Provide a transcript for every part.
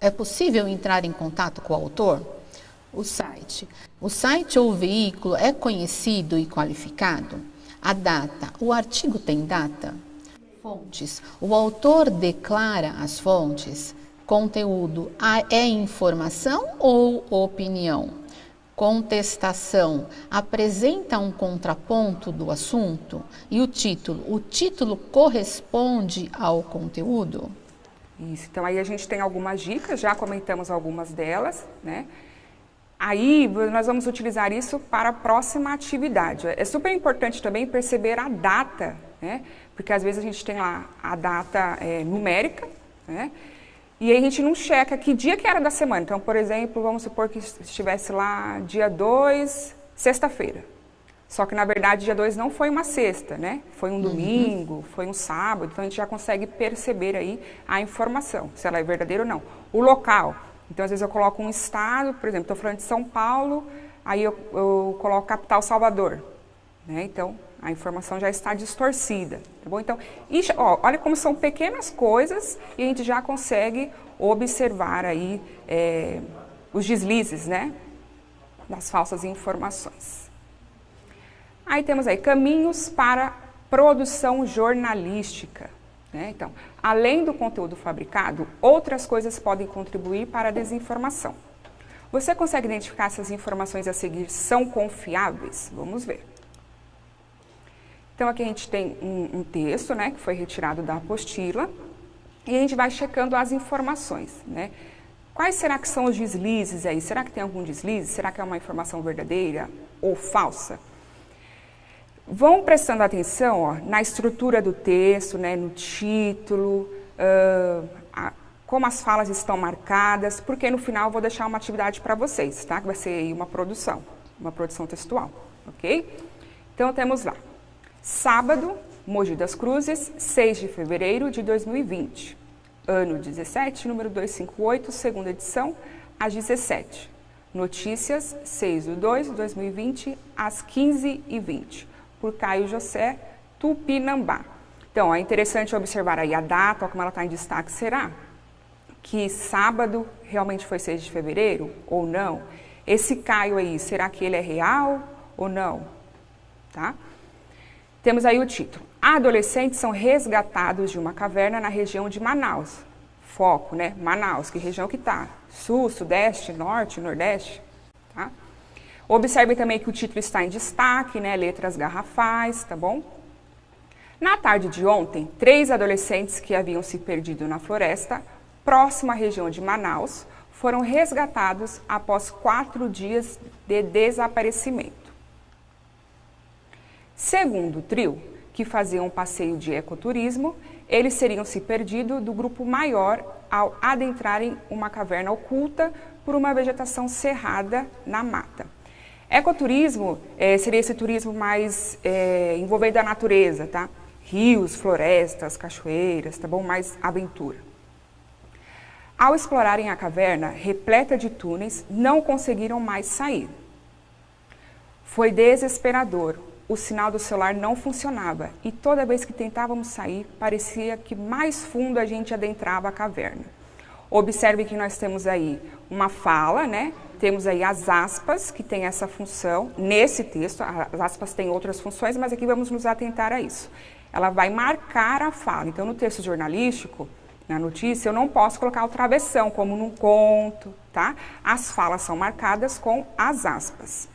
É possível entrar em contato com o autor? O site. O site ou veículo é conhecido e qualificado? A data. O artigo tem data? Fontes. O autor declara as fontes? Conteúdo. É informação ou opinião? Contestação. Apresenta um contraponto do assunto? E o título? O título corresponde ao conteúdo? Isso, então aí a gente tem algumas dicas, já comentamos algumas delas, né? Aí nós vamos utilizar isso para a próxima atividade. É super importante também perceber a data, né? Porque às vezes a gente tem lá a data numérica, né? E aí a gente não checa que dia que era da semana. Então, por exemplo, vamos supor que estivesse lá dia 2, sexta-feira. Só que, na verdade, dia 2 não foi uma sexta, né? Foi um domingo, foi um sábado. Então, a gente já consegue perceber aí a informação, se ela é verdadeira ou não. O local. Então, às vezes eu coloco um estado, por exemplo, estou falando de São Paulo, aí eu coloco capital Salvador, né? Então, a informação já está distorcida, tá bom? Então, olha como são pequenas coisas e a gente já consegue observar aí os deslizes, né? Das falsas informações. Aí temos aí caminhos para produção jornalística, né? Então, além do conteúdo fabricado, outras coisas podem contribuir para a desinformação. Você consegue identificar se as informações a seguir são confiáveis? Vamos ver. Então, aqui a gente tem um texto, né, que foi retirado da apostila, e a gente vai checando as informações, né? Quais será que são os deslizes aí? Será que tem algum deslize? Será que é uma informação verdadeira ou falsa? Vão prestando atenção, ó, na estrutura do texto, né, no título, como as falas estão marcadas, porque no final eu vou deixar uma atividade para vocês, tá? Que vai ser aí uma produção textual, ok? Então temos lá, sábado, Mogi das Cruzes, 6 de fevereiro de 2020, ano 17, número 258, segunda edição, às 17. Notícias, 6/2 de 2020, às 15h20. Por Caio José, Tupinambá. Então, é interessante observar aí a data, como ela está em destaque. Será que sábado realmente foi 6 de fevereiro ou não? Esse Caio aí, será que ele é real ou não? Tá? Temos aí o título. Adolescentes são resgatados de uma caverna na região de Manaus. Foco, né? Manaus, que região que está? Sul, Sudeste, Norte, Nordeste? Tá? Observe também que o título está em destaque, né? Letras garrafais, tá bom? Na tarde de ontem, 3 adolescentes que haviam se perdido na floresta, próxima à região de Manaus, foram resgatados após 4 dias de desaparecimento. Segundo o trio, que fazia um passeio de ecoturismo, eles teriam se perdido do grupo maior ao adentrarem uma caverna oculta por uma vegetação cerrada na mata. Ecoturismo seria esse turismo mais envolvendo a natureza, tá? Rios, florestas, cachoeiras, tá bom? Mais aventura. Ao explorarem a caverna, repleta de túneis, não conseguiram mais sair. Foi desesperador. O sinal do celular não funcionava e toda vez que tentávamos sair, parecia que mais fundo a gente adentrava a caverna. Observe que nós temos aí uma fala, né? Temos aí as aspas, que tem essa função nesse texto. As aspas têm outras funções, mas aqui vamos nos atentar a isso. Ela vai marcar a fala. Então, no texto jornalístico, na notícia, eu não posso colocar o travessão, como num conto, tá? As falas são marcadas com as aspas.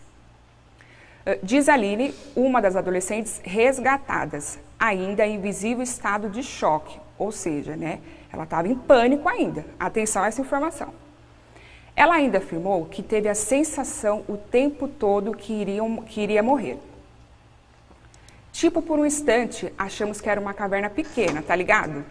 Diz Aline, uma das adolescentes resgatadas, ainda em visível estado de choque, ou seja, né, ela estava em pânico ainda. Atenção a essa informação. Ela ainda afirmou que teve a sensação o tempo todo que iria morrer. Tipo, por um instante, achamos que era uma caverna pequena, tá ligado?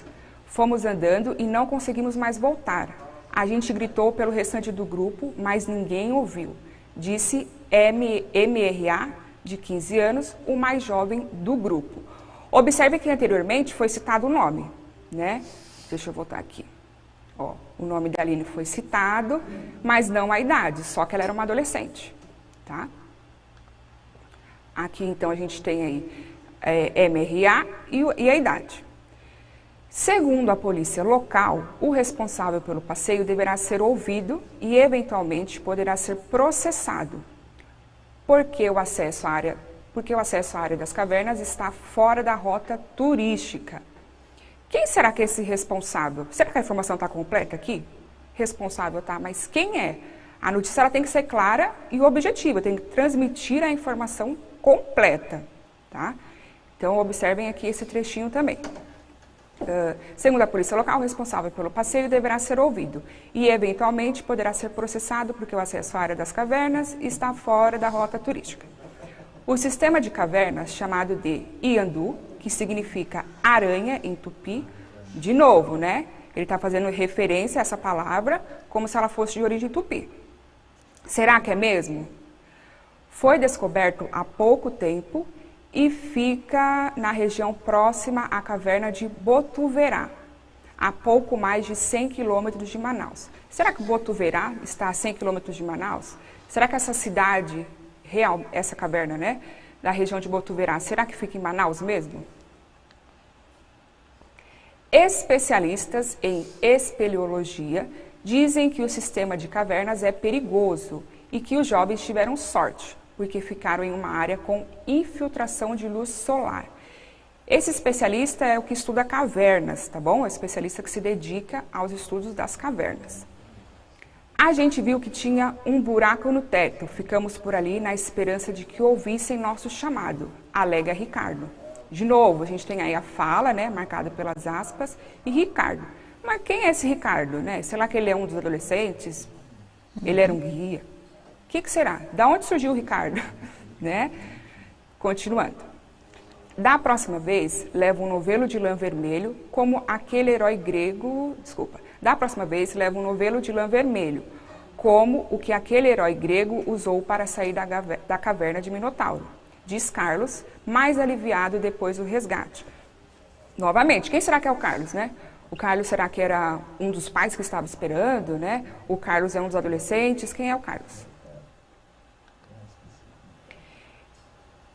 Fomos andando e não conseguimos mais voltar. A gente gritou pelo restante do grupo, mas ninguém ouviu. Disse MRA, de 15 anos, o mais jovem do grupo. Observe que anteriormente foi citado o nome, né? Deixa eu voltar aqui. Ó, o nome da Aline foi citado, mas não a idade, só que ela era uma adolescente, tá? Aqui, então, a gente tem aí MRA e a idade. Segundo a polícia local, o responsável pelo passeio deverá ser ouvido e, eventualmente, poderá ser processado, porque o acesso à área das cavernas está fora da rota turística. Quem será que é esse responsável? Será que a informação está completa aqui? Responsável tá, mas quem é? A notícia ela tem que ser clara e objetiva, tem que transmitir a informação completa, tá? Então, observem aqui esse trechinho também. Segundo a polícia local, o responsável pelo passeio deverá ser ouvido e, eventualmente, poderá ser processado porque o acesso à área das cavernas está fora da rota turística. O sistema de cavernas, chamado de Iandu, que significa aranha em tupi, de novo, né? Ele está fazendo referência a essa palavra como se ela fosse de origem tupi. Será que é mesmo? Foi descoberto há pouco tempo e fica na região próxima à caverna de Botuverá, a pouco mais de 100 quilômetros de Manaus. Será que Botuverá está a 100 quilômetros de Manaus? Será que essa cidade real, essa caverna, né, da região de Botuverá, será que fica em Manaus mesmo? Especialistas em espeleologia dizem que o sistema de cavernas é perigoso e que os jovens tiveram sorte, porque ficaram em uma área com infiltração de luz solar. Esse especialista é o que estuda cavernas, tá bom? É o especialista que se dedica aos estudos das cavernas. A gente viu que tinha um buraco no teto, ficamos por ali na esperança de que ouvissem nosso chamado, alega Ricardo. De novo, a gente tem aí a fala, né, marcada pelas aspas, e Ricardo. Mas quem é esse Ricardo, né? Será que ele é um dos adolescentes? Ele era um guia? O que será? Da onde surgiu o Ricardo? Né? Continuando. Da próxima vez, leva um novelo de lã vermelho, como aquele herói grego... Da próxima vez, leva um novelo de lã vermelho, como o que aquele herói grego usou para sair da caverna de Minotauro, diz Carlos, mais aliviado depois do resgate. Novamente, quem será que é o Carlos, né? O Carlos será que era um dos pais que estava esperando, né? O Carlos é um dos adolescentes, quem é o Carlos?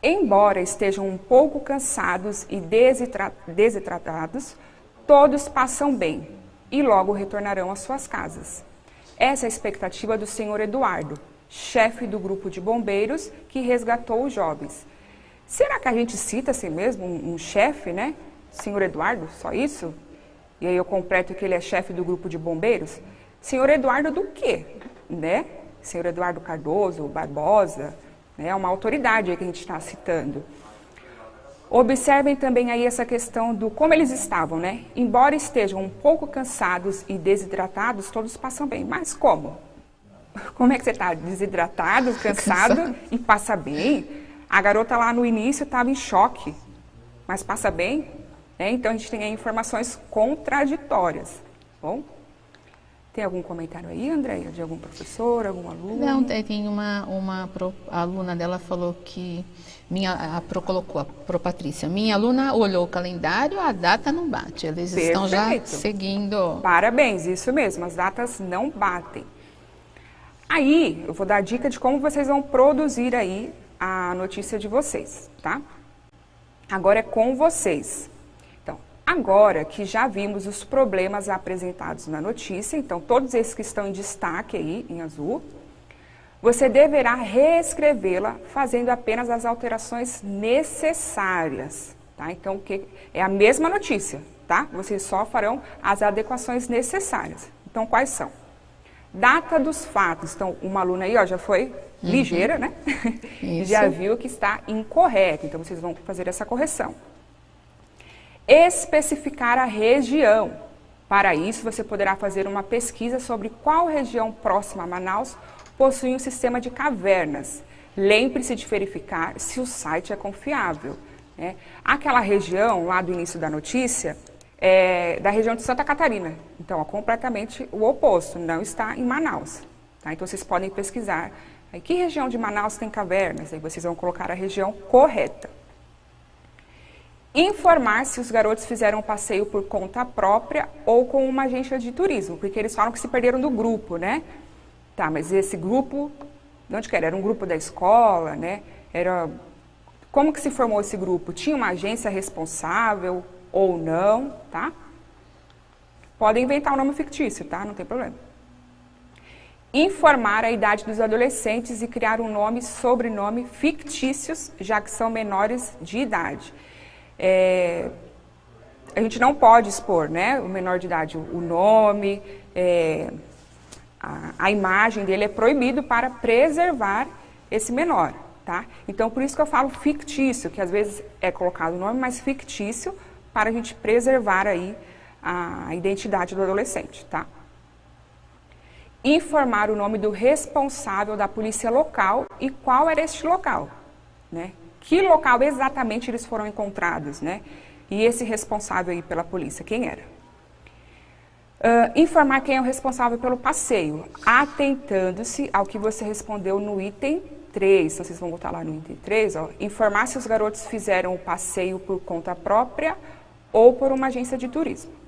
Embora estejam um pouco cansados e desidratados, todos passam bem e logo retornarão às suas casas. Essa é a expectativa do senhor Eduardo, chefe do grupo de bombeiros que resgatou os jovens. Será que a gente cita assim mesmo, um chefe, né? Senhor Eduardo, só isso? E aí eu completo que ele é chefe do grupo de bombeiros? Senhor Eduardo do quê? Né? Senhor Eduardo Cardoso, Barbosa, é uma autoridade aí que a gente está citando. Observem também aí essa questão do como eles estavam, né? Embora estejam um pouco cansados e desidratados, todos passam bem. Mas como? Como é que você está? Desidratado, cansado e passa bem? A garota lá no início estava em choque, mas passa bem? Então a gente tem aí informações contraditórias. Bom? Tem algum comentário aí, Andréia, de algum professor, algum aluno? Não, tem uma aluna dela falou que, colocou, a Pro Patrícia, minha aluna olhou o calendário, a data não bate, eles Perfeito. Estão já seguindo. Parabéns, isso mesmo, as datas não batem. Aí, eu vou dar a dica de como vocês vão produzir aí a notícia de vocês, tá? Agora é com vocês. Agora que já vimos os problemas apresentados na notícia, então todos esses que estão em destaque aí, em azul, você deverá reescrevê-la fazendo apenas as alterações necessárias, tá? Então, que é a mesma notícia, tá? Vocês só farão as adequações necessárias. Então, quais são? Data dos fatos. Então, uma aluna aí, ó, já foi ligeira, né? Já viu que está incorreto, então vocês vão fazer essa correção. Especificar a região. Para isso, você poderá fazer uma pesquisa sobre qual região próxima a Manaus possui um sistema de cavernas. Lembre-se de verificar se o site é confiável, né? Aquela região, lá do início da notícia, é da região de Santa Catarina. Então, é completamente o oposto, não está em Manaus. Tá? Então, vocês podem pesquisar aí, que região de Manaus tem cavernas. Aí vocês vão colocar a região correta. Informar se os garotos fizeram um passeio por conta própria ou com uma agência de turismo, porque eles falam que se perderam do grupo, né? Tá, mas esse grupo, de onde que era? Era um grupo da escola, né? Como que se formou esse grupo? Tinha uma agência responsável ou não, tá? Podem inventar um nome fictício, tá? Não tem problema. Informar a idade dos adolescentes e criar um nome e sobrenome fictícios, já que são menores de idade. A gente não pode expor, né, o menor de idade, o nome, a imagem dele é proibido para preservar esse menor, tá? Então, por isso que eu falo fictício, que às vezes é colocado o nome, mas fictício, para a gente preservar aí a identidade do adolescente, tá? Informar o nome do responsável da polícia local e qual era este local, né? Que local exatamente eles foram encontrados, né? E esse responsável aí pela polícia, quem era? Informar quem é o responsável pelo passeio, atentando-se ao que você respondeu no item 3. Então, vocês vão voltar lá no item 3, ó. Informar se os garotos fizeram o passeio por conta própria ou por uma agência de turismo.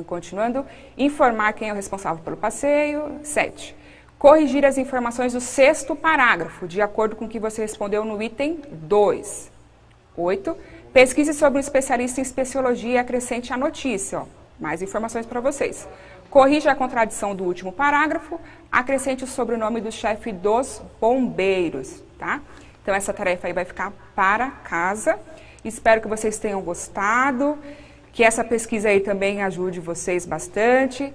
Continuando, informar quem é o responsável pelo passeio. 7. Corrigir as informações do 6º parágrafo, de acordo com o que você respondeu no item 2. 8. Pesquise sobre um especialista em especiologia e acrescente a notícia. Ó, mais informações para vocês. Corrija a contradição do último parágrafo, acrescente o sobrenome do chefe dos bombeiros, tá? Então, essa tarefa aí vai ficar para casa. Espero que vocês tenham gostado. Que essa pesquisa aí também ajude vocês bastante.